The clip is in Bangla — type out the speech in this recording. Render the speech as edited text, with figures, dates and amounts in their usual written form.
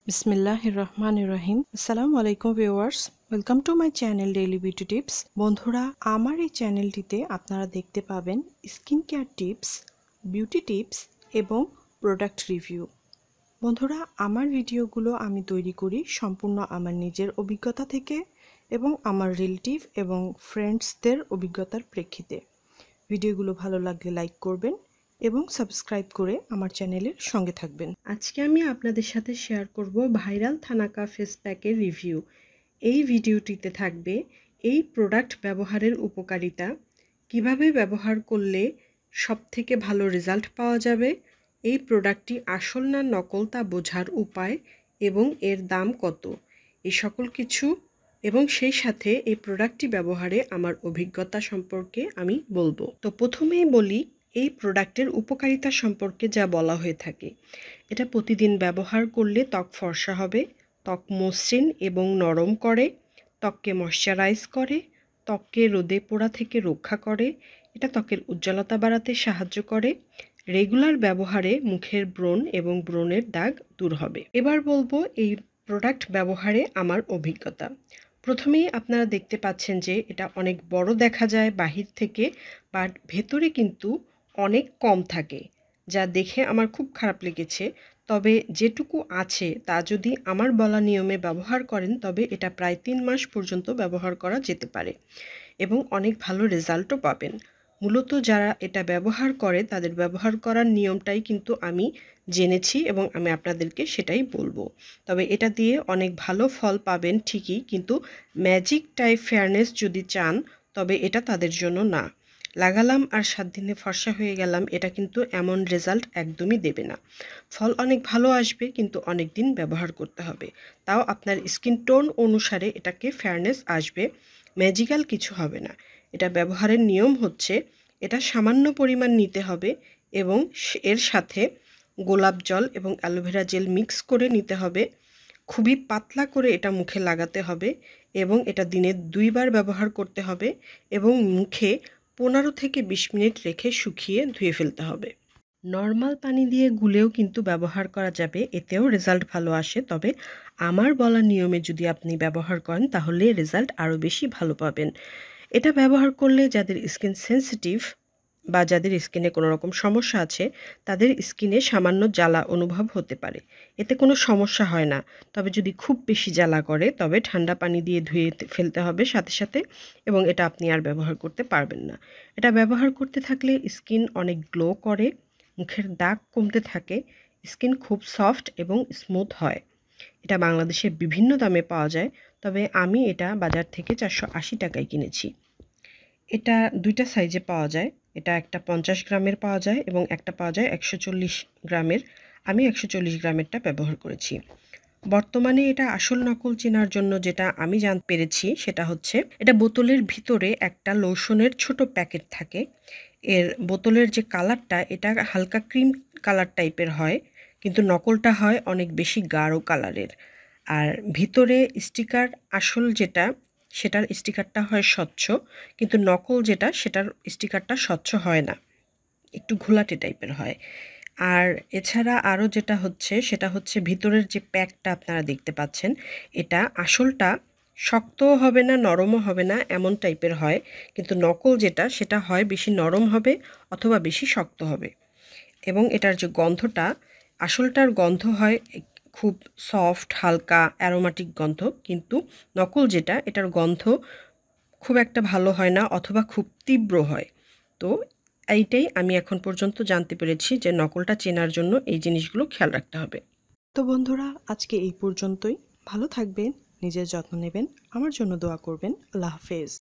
বিসমিল্লাহিররহমানিররহিম। আসসালামু আলাইকুম viewers, welcome to my channel daily beauty tips. বন্ধুরা, আমার এই চ্যানেলটিতে আপনারা দেখতে পাবেন skin care tips, beauty tips এবং প্রোডাক্ট রিভিউ। বন্ধুরা, আমার ভিডিওগুলো আমি তৈরি করি সম্পূর্ণ আমার নিজের অভিজ্ঞতা থেকে এবং আমার রিলেটিভ এবং ফ্রেন্ডসদের অভিজ্ঞতার প্রেক্ষিতে। ভিডিওগুলো ভালো লাগলে লাইক করবেন এবং সাবস্ক্রাইব করে আমার চ্যানেলের সঙ্গে থাকবেন। আজকে আমি আপনাদের সাথে শেয়ার করব ভাইরাল থানাকা ফেস প্যাকের রিভিউ। এই ভিডিওটিতে থাকবে এই প্রোডাক্ট ব্যবহারের উপকারিতা, কিভাবে ব্যবহার করলে সবথেকে ভালো রেজাল্ট পাওয়া যাবে, এই প্রোডাক্টটি আসল না নকল তা বোঝার উপায় এবং এর দাম কত, এই সকল কিছু এবং সেই সাথে এই প্রোডাক্টটি ব্যবহারে আমার অভিজ্ঞতা সম্পর্কে আমি বলবো। তো প্রথমেই বলি এই প্রোডাক্টের উপকারিতা সম্পর্কে যা বলা হয়ে থাকে। এটা প্রতিদিন ব্যবহার করলে ত্বক ফর্সা হবে, ত্বক মসৃণ এবং নরম করে, ত্বককে ময়শ্চারাইজ করে, ত্বককে রোদে পোড়া থেকে রক্ষা করে, এটা ত্বকের উজ্জ্বলতা বাড়াতে সাহায্য করে, রেগুলার ব্যবহারে মুখের ব্রণ এবং ব্রণের দাগ দূর হবে। এবার বলবো এই প্রোডাক্ট ব্যবহারে আমার অভিজ্ঞতা। প্রথমেই আপনারা দেখতে পাচ্ছেন যে এটা অনেক বড় দেখা যায় বাহির থেকে, বাট ভেতরে কিন্তু অনেক কম থাকে, যা দেখে আমার খুব খারাপ লেগেছে। তবে যেটুকু আছে তা যদি আমার বলা নিয়মে ব্যবহার করেন তবে এটা প্রায় 3 মাস পর্যন্ত ব্যবহার করা যেতে পারে এবং অনেক ভালো রেজাল্টও পাবেন। মূলত যারা এটা ব্যবহার করে তাদের ব্যবহার করার নিয়মটাই কিন্তু আমি জেনেছি এবং আমি আপনাদেরকে সেটাই বলবো। তবে এটা দিয়ে অনেক ভালো ফল পাবেন ঠিকই, কিন্তু ম্যাজিক টাইপ ফেয়ারনেস যদি চান তবে এটা তাদের জন্য না। লাগালাম আর 7 দিনে ফর্সা হয়ে গেলাম, এটা কিন্তু এমন রেজাল্ট একদমই দেবে না। ফল অনেক ভালো আসবে কিন্তু অনেক দিন ব্যবহার করতে হবে, তাও আপনার স্কিন টোন অনুসারে এটাকে ফেয়ারনেস আসবে, ম্যাজিক্যাল কিছু হবে না। এটা ব্যবহারের নিয়ম হচ্ছে এটা সামান্য পরিমাণ নিতে হবে এবং এর সাথে গোলাপ জল এবং অ্যালোভেরা জেল মিক্স করে নিতে হবে। খুবই পাতলা করে এটা মুখে লাগাতে হবে এবং এটা দিনে 2 বার ব্যবহার করতে হবে এবং মুখে 15 থেকে 20 মিনিট রেখে শুকিয়ে ধুয়ে ফেলতে হবে। নর্মাল পানি দিয়ে গুলেও কিন্তু ব্যবহার করা যাবে, এতেও রেজাল্ট ভালো আসে। তবে আমার বলা নিয়মে যদি আপনি ব্যবহার করেন তাহলে রেজাল্ট আরও বেশি ভালো পাবেন। এটা ব্যবহার করলে যাদের স্কিন সেনসিটিভ বা যাদের স্কিনে কোনো রকম সমস্যা আছে তাদের স্কিনে সামান্য জ্বালা অনুভব হতে পারে, এতে কোনো সমস্যা হয় না। তবে যদি খুব বেশি জ্বালা করে তবে ঠান্ডা পানি দিয়ে ধুয়ে ফেলতে হবে সাথে সাথে এবং এটা আপনি আর ব্যবহার করতে পারবেন না। এটা ব্যবহার করতে থাকলে স্কিন অনেক গ্লো করে, মুখের দাগ কমতে থাকে, স্কিন খুব সফট এবং স্মুথ হয়। এটা বাংলাদেশে বিভিন্ন দামে পাওয়া যায়, তবে আমি এটা বাজার থেকে 480 টাকায় কিনেছি। এটা 2টা সাইজে পাওয়া যায়, এটা একটা 50 গ্রামের পাওয়া যায় এবং একটা পাওয়া যায় 140 গ্রামের। আমি 140 গ্রামেরটা ব্যবহার করেছি। বর্তমানে এটা আসল নকল চেনার জন্য যেটা আমি জানতে পেরেছি সেটা হচ্ছে এটা বোতলের ভিতরে একটা লোশনের ছোট প্যাকেট থাকে। এর বোতলের যে কালারটা এটা হালকা ক্রিম কালার টাইপের হয়, কিন্তু নকলটা হয় অনেক বেশি গাঢ় কালারের। আর ভিতরে স্টিকার আসল যেটা সেটার স্টিকারটা হয় স্বচ্ছ, কিন্তু নকল যেটা সেটার স্টিকারটা স্বচ্ছ হয় না, একটু ঘোলাটে টাইপের হয়। আর এছাড়া আরও যেটা হচ্ছে সেটা হচ্ছে ভিতরের যে প্যাকটা আপনারা দেখতে পাচ্ছেন, এটা আসলটা শক্তও হবে না নরমও হবে না এমন টাইপের হয়, কিন্তু নকল যেটা সেটা হয় বেশি নরম হবে অথবা বেশি শক্ত হবে। এবং এটার যে গন্ধটা, আসলটার গন্ধ হয় খুব সফট হালকা অ্যারোমাটিক গন্ধ, কিন্তু নকল যেটা এটার গন্ধ খুব একটা ভালো হয় না অথবা খুব তীব্র হয়। তো এইটাই আমি এখন পর্যন্ত জানতে পেরেছি যে নকলটা চেনার জন্য এই জিনিসগুলো খেয়াল রাখতে হবে। তো বন্ধুরা, আজকে এই পর্যন্তই। ভালো থাকবেন, নিজের যত্ন নেবেন, আমার জন্য দোয়া করবেন। আল্লাহ হাফেজ।